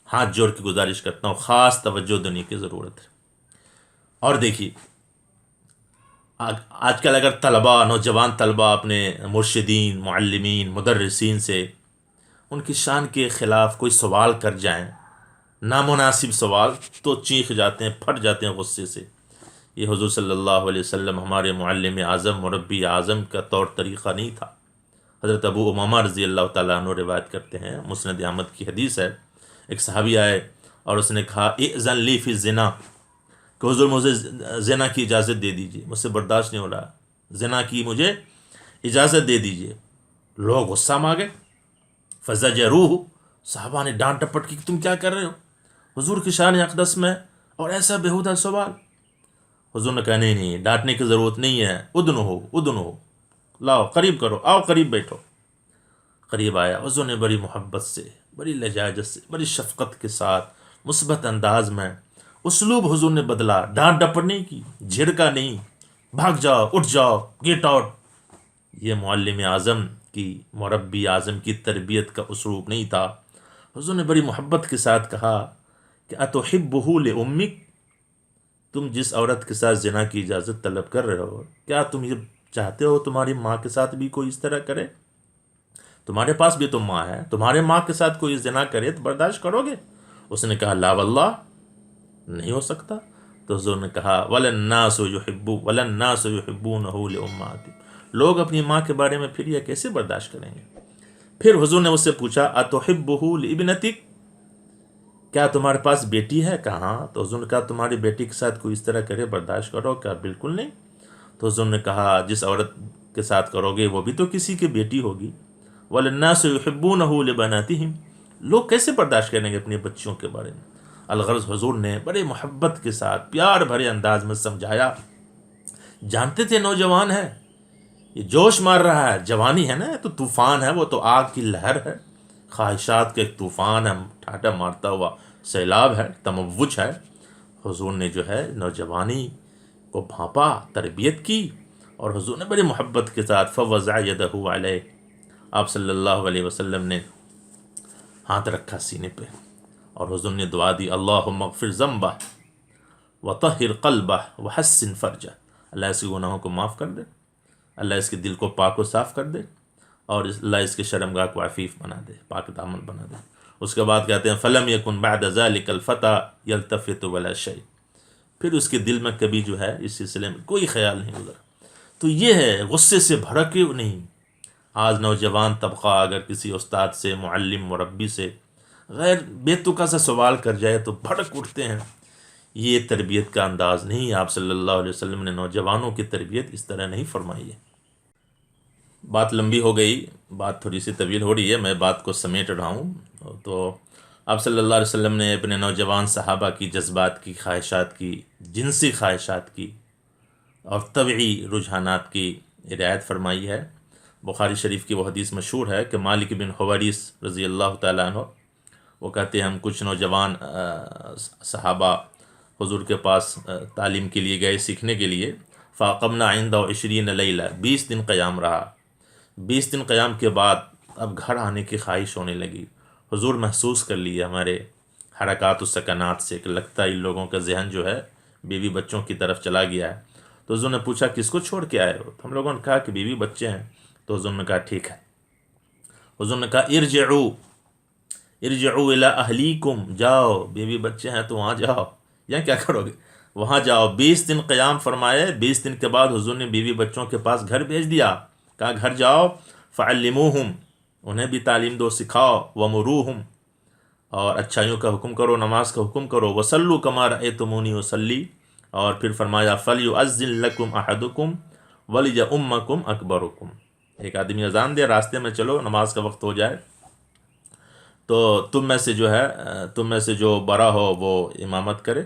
ہاتھ جوڑ کے گزارش کرتا ہوں، خاص توجہ دینے کی ضرورت ہے۔ اور دیکھیے آج کل اگر طلباء، نوجوان طلباء اپنے مرشدین، معلمین، مدرسین سے ان کی شان کے خلاف کوئی سوال کر جائیں، نامناسب سوال، تو چیخ جاتے ہیں، پھٹ جاتے ہیں غصے سے۔ یہ حضور صلی اللہ علیہ وسلم ہمارے معلم اعظم، مربی اعظم کا طور طریقہ نہیں تھا۔ حضرت ابو امامہ رضی اللہ تعالیٰ عنہ روایت کرتے ہیں، مسند احمد کی حدیث ہے، ایک صحابی آئے اور اس نے کہا اذن لی فی الزنا، کہ حضور مجھے زنا کی اجازت دے دیجیے، مجھ سے برداشت نہیں ہو رہا، زنا کی مجھے اجازت دے دیجیے۔ لوگ غصہ میں آ گئے، فزجروہ، صحابہ نے ڈانٹ ڈپٹ کی کہ تم کیا کر رہے ہو حضور کی شان اقدس میں، اور ایسا بیہودہ سوال۔ حضور نے کہا نہیں ڈانٹنے کی ضرورت نہیں ہے، ادنو، لاؤ قریب کرو، آؤ قریب بیٹھو۔ قریب آیا، حضور نے بڑی محبت سے، بڑی لجاجت سے، بڑی شفقت کے ساتھ، مثبت انداز میں اسلوب حضور نے بدلا، ڈانٹ ڈپٹ نہیں کی، جھڑکا نہیں، بھاگ جاؤ، اٹھ جاؤ، گیٹ آؤٹ۔ یہ معلم اعظم کی، مربی اعظم کی تربیت کا اسلوب نہیں تھا۔ حضور نے بڑی محبت کے ساتھ کہا کہ اتحبہ لامک، تم جس عورت کے ساتھ زنا کی اجازت طلب کر رہے ہو، کیا تم یہ چاہتے ہو تمہاری ماں کے ساتھ بھی کوئی اس طرح کرے؟ تمہارے پاس بھی تو ماں ہے، تمہارے ماں کے ساتھ کوئی زنا کرے تو برداشت کرو گے؟ اس نے کہا لا واللہ، نہیں ہو سکتا۔ تو حضور نے کہا وَلَلنَّاسُ يُحِبُّونَهُ لِأُمَّهَاتِهِمْ، لوگ اپنی ماں کے بارے میں پھر یہ کیسے برداشت کریں گے؟ پھر حضور نے اس سے پوچھا اتحبہ لابنتک، کیا تمہارے پاس بیٹی ہے؟ کہا ہاں۔ تو حضور نے کہا تمہاری بیٹی کے ساتھ کوئی اس طرح کرے برداشت کرو؟ کہا بالکل نہیں۔ تو حضور نے کہا جس عورت کے ساتھ کرو گے وہ بھی تو کسی کی بیٹی ہوگی۔ وَلَلنَّاسُ يُحِبُّونَهُ لِبَنَاتِهِمْ، لوگ کیسے برداشت کریں گے اپنی بچیوں کے بارے میں؟ الغرض حضور نے بڑے محبت کے ساتھ، پیار بھرے انداز میں سمجھایا۔ جانتے تھے نوجوان ہے، یہ جوش مار رہا ہے، جوانی ہے نا، تو طوفان ہے، وہ تو آگ کی لہر ہے، خواہشات کے ایک طوفان ہے، ٹھاٹا مارتا ہوا سیلاب ہے، تموج ہے۔ حضور نے جو ہے نوجوانی کو بھانپا، تربیت کی، اور حضور نے بڑی محبت کے ساتھ فوضع یدہ علیہ، آپ صلی اللہ علیہ وسلم نے ہاتھ رکھا سینے پہ، اور حضور نے دعا دی اللہم اغفر ذنبہ وطہر قلبہ وحسن فرجہ، اللہ اس کے گناہوں کو معاف کر دے، اللہ اس کے دل کو پاک و صاف کر دے، اور اللہ اس کے شرمگاہ کو عفیف بنا دے، پاک دامن بنا دے۔ اس کے بعد کہتے ہیں فلم یکن بعد ذلک الفتى یلتفت ولا شیء، پھر اس کے دل میں کبھی جو ہے اس سلسلے میں کوئی خیال نہیں گزرا۔ تو یہ ہے غصے سے بھڑکے نہیں۔ آج نوجوان طبقہ اگر کسی استاد سے، معلم، مربی سے غیر بے تکا سے سوال کر جائے تو بھڑک اٹھتے ہیں، یہ تربیت کا انداز نہیں۔ آپ صلی اللہ علیہ وسلم نے نوجوانوں کی تربیت اس طرح نہیں فرمائی ہے۔ بات لمبی ہو گئی، بات تھوڑی سی طویل ہو رہی ہے، میں بات کو سمیٹ رہا ہوں۔ تو آپ صلی اللہ علیہ وسلم نے اپنے نوجوان صحابہ کی جذبات کی، خواہشات کی، جنسی خواہشات کی اور طبعی رجحانات کی رعایت فرمائی ہے۔ بخاری شریف کی وہ حدیث مشہور ہے کہ مالک بن حویرث رضی اللہ تعالیٰ عنہ وہ کہتے ہیں ہم کچھ نوجوان صحابہ حضور کے پاس تعلیم کے لیے گئے، سیکھنے کے لیے۔ فاقمنا عنده 20 لیلہ، 20 دن قیام رہا۔ 20 دن قیام کے بعد اب گھر آنے کی خواہش ہونے لگی۔ حضور محسوس کر لیے ہمارے حرکات و سکنات سے کہ لگتا ہے ان لوگوں کا ذہن جو ہے بیوی بچوں کی طرف چلا گیا ہے۔ تو حضور نے پوچھا کس کو چھوڑ کے آئے ہو؟ تو ہم لوگوں نے کہا کہ بیوی بچے ہیں۔ تو حضور نے کہا ٹھیک ہے۔ حضور نے کہا ارجعوا الی اہلیکم، جاؤ، بیوی بچے ہیں تو وہاں جاؤ، یا کیا کرو گے؟ وہاں جاؤ۔ 20 دن قیام فرمائے، 20 دن کے بعد حضور نے بیوی بچوں کے پاس گھر بھیج دیا، کہا گھر جاؤ، فعلموہم، انہیں بھی تعلیم دو، سکھاؤ، ومروہم، اور اچھائیوں کا حکم کرو، نماز کا حکم کرو، وصلوا کما رأیتمونی اصلی، اور پھر فرمایا فلیؤذن لکم احدکم ولیؤمکم اکبرکم، ایک آدمی اذان دے، راستے میں چلو، نماز کا وقت ہو جائے تو تم میں سے جو ہے، تم میں سے جو بڑا ہو وہ امامت کرے،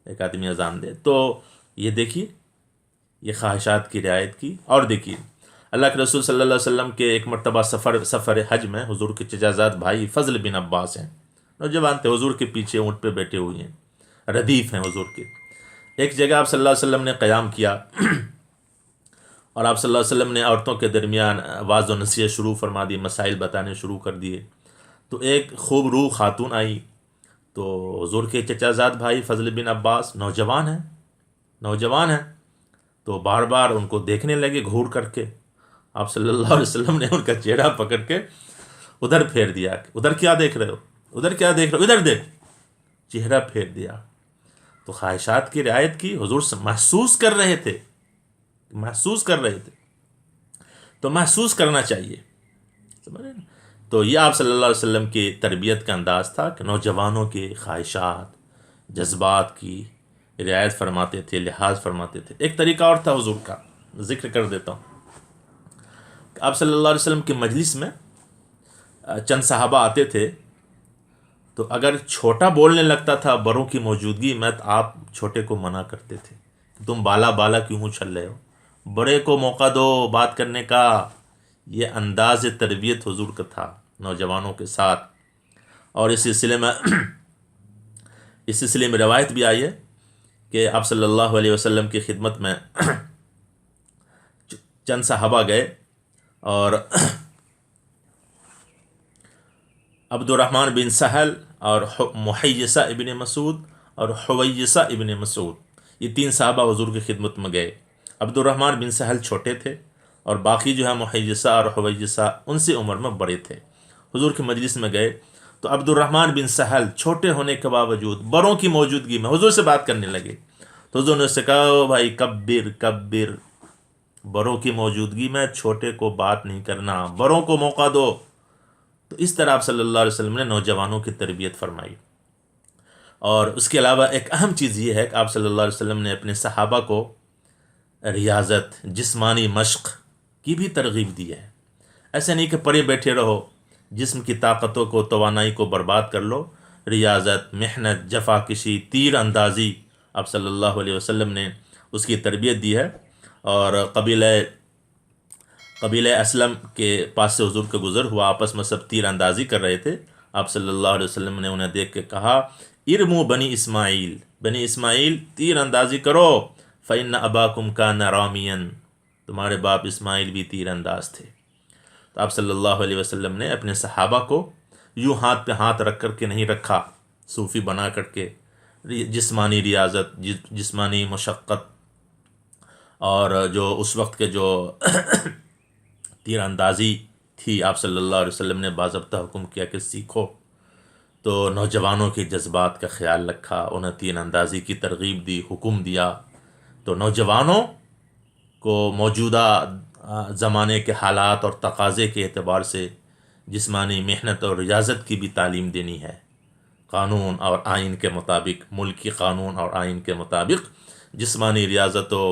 ایک آدمی اذان دے۔ تو یہ دیکھیے، یہ خواہشات کی رعایت کی۔ اور دیکھیے اللہ کے رسول صلی اللہ علیہ وسلم کے ایک مرتبہ سفر حج میں حضور کے چچازاد بھائی فضل بن عباس ہیں، نوجوان تھے، حضور کے پیچھے اونٹ پہ بیٹھے ہوئے ہیں، ردیف ہیں حضور کے۔ ایک جگہ آپ صلی اللہ علیہ وسلم نے قیام کیا اور آپ صلی اللہ علیہ وسلم نے عورتوں کے درمیان واعظ و نصیحت شروع فرما دی، مسائل بتانے شروع کر دیے۔ تو ایک خوب روح خاتون آئی، تو حضور کے چچا زاد بھائی فضل بن عباس نوجوان ہیں، تو بار بار ان کو دیکھنے لگے گھور کر کے۔ آپ صلی اللہ علیہ وسلم نے ان کا چہرہ پکڑ کے ادھر پھیر دیا، ادھر کیا دیکھ رہے ہو، ادھر کیا دیکھ رہے ہو، ادھر دیکھ، چہرہ پھیر دیا۔ تو خواہشات کی رعایت کی، حضور محسوس کر رہے تھے، تو محسوس کرنا چاہیے، سمجھ رہے ہیں؟ تو یہ آپ صلی اللہ علیہ وسلم کی تربیت کا انداز تھا کہ نوجوانوں کے خواہشات، جذبات کی رعایت فرماتے تھے، لحاظ فرماتے تھے۔ ایک طریقہ اور تھا حضور کا، ذکر کر دیتا ہوں۔ آپ صلی اللہ علیہ وسلم کی مجلس میں چند صحابہ آتے تھے، تو اگر چھوٹا بولنے لگتا تھا بڑوں کی موجودگی میں، تو آپ چھوٹے کو منع کرتے تھے، تم بالا کیوں اچھل رہے ہو، بڑے کو موقع دو بات کرنے کا۔ یہ انداز تربیت حضور کا تھا نوجوانوں کے ساتھ۔ اور اس سلسلے میں روایت بھی آئی ہے کہ آپ صلی اللہ علیہ وسلم کی خدمت میں چند صحابہ گئے، اور عبد الرحمن بن سہل اور محیصہ ابن مسعود اور حویصہ ابن مسعود، یہ 3 صحابہ حضور کی خدمت میں گئے۔ عبد الرحمن بن سہل چھوٹے تھے، اور باقی جو ہے محیصہ اور حویصہ ان سے عمر میں بڑے تھے۔ حضور کی مجلس میں گئے تو عبد الرحمن بن سہل چھوٹے ہونے کے باوجود بڑوں کی موجودگی میں حضور سے بات کرنے لگے۔ تو حضور نے اس سے کہا او بھائی کبر، بڑوں کی موجودگی میں چھوٹے کو بات نہیں کرنا، بڑوں کو موقع دو۔ تو اس طرح آپ صلی اللہ علیہ وسلم نے نوجوانوں کی تربیت فرمائی۔ اور اس کے علاوہ ایک اہم چیز یہ ہے کہ آپ صلی اللہ علیہ وسلم نے اپنے صحابہ کو ریاضت، جسمانی مشق کی بھی ترغیب دی ہے۔ ایسا نہیں کہ پڑے بیٹھے رہو، جسم کی طاقتوں کو، توانائی کو برباد کر لو۔ ریاضت، محنت، جفا کشی، تیر اندازی، آپ صلی اللہ علیہ وسلم نے اس کی تربیت دی ہے۔ اور قبیلہ اسلم کے پاس سے حضور کا گزر ہوا، آپس میں سب تیر اندازی کر رہے تھے۔ آپ صلی اللہ علیہ وسلم نے انہیں دیکھ کے کہا ارمو بنی اسماعیل تیر اندازی کرو، فإن أباكم كان راميا، تمہارے باپ اسماعیل بھی تیر انداز تھے۔ تو آپ صلی اللہ علیہ وسلم نے اپنے صحابہ کو یوں ہاتھ پہ ہاتھ رکھ کر کے نہیں رکھا، صوفی بنا کر کے، جسمانی ریاضت، جسمانی مشقت، اور جو اس وقت کے جو تیر اندازی تھی، آپ صلی اللہ علیہ وسلم نے باضابطہ حکم کیا کہ سیکھو۔ تو نوجوانوں کے جذبات کا خیال رکھا، انہیں تیر اندازی کی ترغیب دی، حکم دیا۔ تو نوجوانوں کو موجودہ زمانے کے حالات اور تقاضے کے اعتبار سے جسمانی محنت اور ریاضت کی بھی تعلیم دینی ہے، قانون اور آئین کے مطابق، ملکی قانون اور آئین کے مطابق جسمانی ریاضت و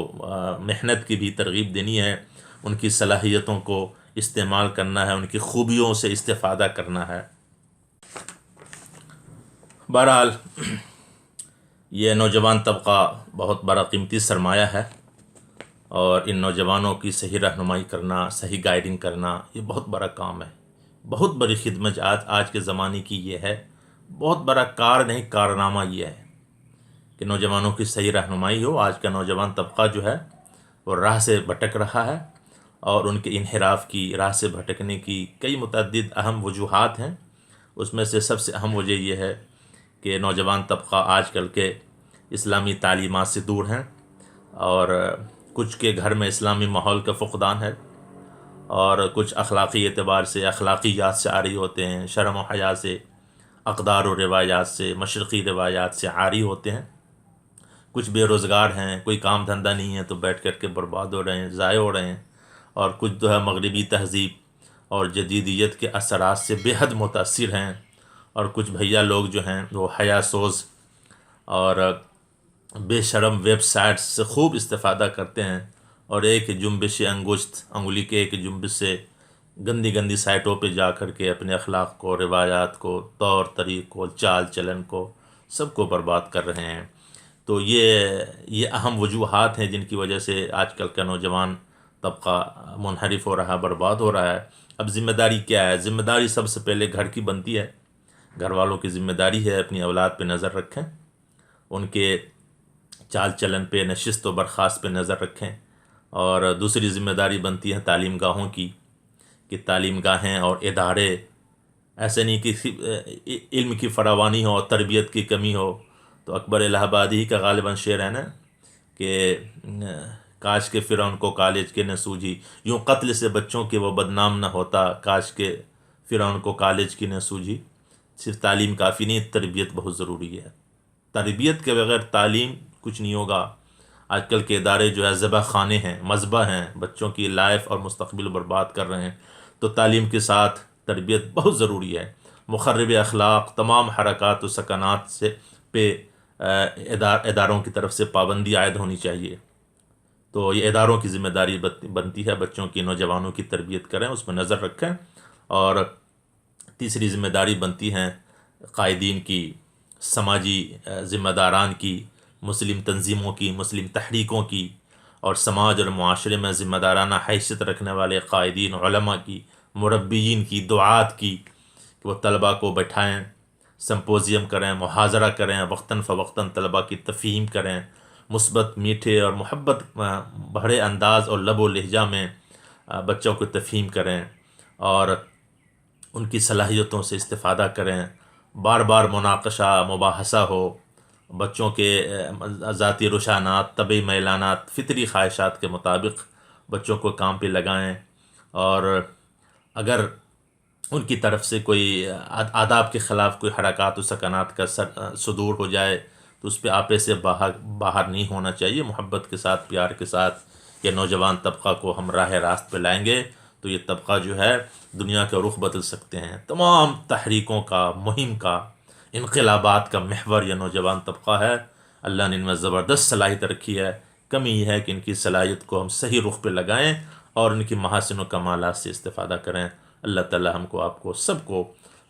محنت کی بھی ترغیب دینی ہے، ان کی صلاحیتوں کو استعمال کرنا ہے، ان کی خوبیوں سے استفادہ کرنا ہے۔ بہرحال یہ نوجوان طبقہ بہت بڑا قیمتی سرمایہ ہے، اور ان نوجوانوں کی صحیح رہنمائی کرنا، صحیح گائیڈنگ کرنا، یہ بہت بڑا کام ہے، بہت بڑی خدمت آج کے زمانے کی یہ ہے، بہت بڑا کارنامہ یہ ہے کہ نوجوانوں کی صحیح رہنمائی ہو۔ آج کا نوجوان طبقہ جو ہے وہ راہ سے بھٹک رہا ہے، اور ان کے انحراف کی، راہ سے بھٹکنے کی کئی متعدد اہم وجوہات ہیں۔ اس میں سے سب سے اہم وجہ یہ ہے کہ نوجوان طبقہ آج کل کے اسلامی تعلیمات سے دور ہیں، اور کچھ کے گھر میں اسلامی ماحول کا فقدان ہے، اور کچھ اخلاقی اعتبار سے، اخلاقیات سے عاری ہوتے ہیں، شرم و حیا سے، اقدار و روایات سے، مشرقی روایات سے عاری ہوتے ہیں۔ کچھ بے روزگار ہیں، کوئی کام دھندہ نہیں ہے تو بیٹھ کر کے برباد ہو رہے ہیں، ضائع ہو رہے ہیں، اور کچھ جو ہے مغربی تہذیب اور جدیدیت کے اثرات سے بے حد متاثر ہیں، اور کچھ بھیا لوگ جو ہیں وہ حیا سوز اور بے شرم ویب سائٹس سے خوب استفادہ کرتے ہیں، اور ایک جنبش انگشت، انگلی کے ایک جنبش سے گندی گندی سائٹوں پہ جا کر کے اپنے اخلاق کو، روایات کو، طور طریق کو، چال چلن کو، سب کو برباد کر رہے ہیں۔ تو یہ اہم وجوہات ہیں جن کی وجہ سے آج کل کا نوجوان طبقہ منحرف ہو رہا ہے، برباد ہو رہا ہے۔ اب ذمہ داری کیا ہے؟ ذمہ داری سب سے پہلے گھر کی بنتی ہے، گھر والوں کی ذمہ داری ہے اپنی اولاد پہ نظر رکھیں، ان کے چال چلن پہ، نشست و برخاست پہ نظر رکھیں۔ اور دوسری ذمہ داری بنتی ہے تعلیم گاہوں کی، کہ تعلیم گاہیں اور ادارے ایسے نہیں کہ علم کی فراوانی ہو اور تربیت کی کمی ہو۔ تو اکبر الہ آبادی کا غالباً شعر ہے نا کہ کاش کے فرعون کو کالج کے نہ سوجھی، یوں قتل سے بچوں کے وہ بدنام نہ ہوتا، کاش کے فرعون کو کالج کی نہ سوجھی۔ صرف تعلیم کافی نہیں، تربیت بہت ضروری ہے۔ تربیت کے بغیر تعلیم کچھ نہیں ہوگا۔ آج کل کے ادارے جو ہے ذبح خانے ہیں، مذبح ہیں، بچوں کی لائف اور مستقبل برباد کر رہے ہیں۔ تو تعلیم کے ساتھ تربیت بہت ضروری ہے۔ مخرب اخلاق تمام حرکات و سکنات سے پہ اداروں کی طرف سے پابندی عائد ہونی چاہیے۔ تو یہ اداروں کی ذمہ داری بنتی ہے بچوں کی، نوجوانوں کی تربیت کریں، اس پر نظر رکھیں۔ اور تیسری ذمہ داری بنتی ہیں قائدین کی، سماجی ذمہ داران کی، مسلم تنظیموں کی، مسلم تحریکوں کی، اور سماج اور معاشرے میں ذمہ دارانہ حیثیت رکھنے والے قائدین، علماء کی، مربیین کی، دعات کی، کہ وہ طلباء کو بٹھائیں، سمپوزیم کریں، محاضرہ کریں، وقتاً فوقتاً طلباء کی تفہیم کریں، مثبت، میٹھے اور محبت بھرے انداز اور لب و لہجہ میں بچوں کو تفہیم کریں، اور ان کی صلاحیتوں سے استفادہ کریں۔ بار بار مناقشہ، مباحثہ ہو، بچوں کے ذاتی رجحانات، طبعی میلانات، فطری خواہشات کے مطابق بچوں کو کام پہ لگائیں، اور اگر ان کی طرف سے کوئی آداب کے خلاف کوئی حرکات و سکنات کا صدور ہو جائے تو اس پہ آپے سے باہر نہیں ہونا چاہیے۔ محبت کے ساتھ، پیار کے ساتھ یہ نوجوان طبقہ کو ہم راہ راست پہ لائیں گے تو یہ طبقہ جو ہے دنیا کا رخ بدل سکتے ہیں۔ تمام تحریکوں کا، مہم کا، انقلابات کا محور یہ نوجوان طبقہ ہے۔ اللہ نے ان میں زبردست صلاحیت رکھی ہے، کمی یہ ہے کہ ان کی صلاحیت کو ہم صحیح رخ پہ لگائیں اور ان کی محاسن و کمالات سے استفادہ کریں۔ اللہ تعالی ہم کو، آپ کو، سب کو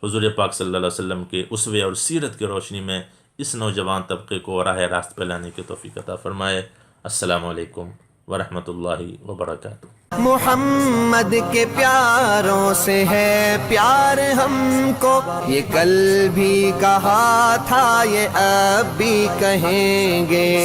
حضور پاک صلی اللہ علیہ وسلم کے اسوے اور سیرت کی روشنی میں اس نوجوان طبقے کو راہ راست پہ لانے کی توفیق عطا فرمائے۔ السلام علیکم ورحمۃ اللہ وبرکاتہ۔ محمد کے پیاروں سے ہے پیار ہم کو، یہ کل بھی کہا تھا، یہ اب بھی کہیں گے۔